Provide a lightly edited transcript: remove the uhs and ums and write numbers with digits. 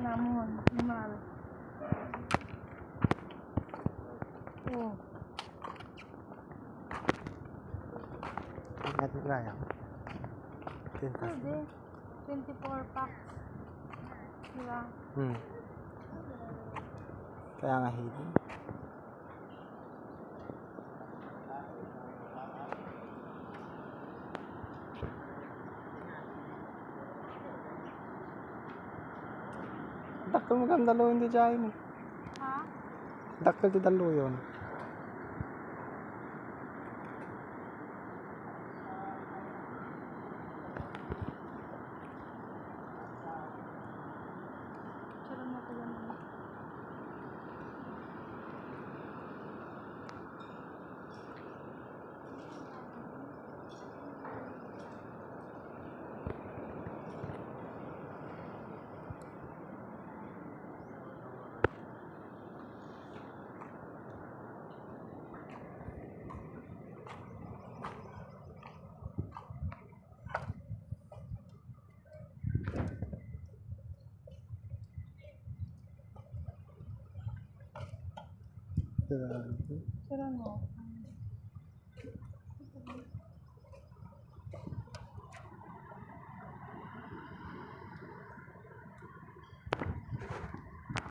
namun, animal. Oh. Ingat mo kaya. Pwede. 24 packs. Diba? Kaya nga hidden. Dakkel mo kang dalo hindi dyan. Ha? Dakkel ti dalo yun. Sarang mo ko yan. Sarang mo.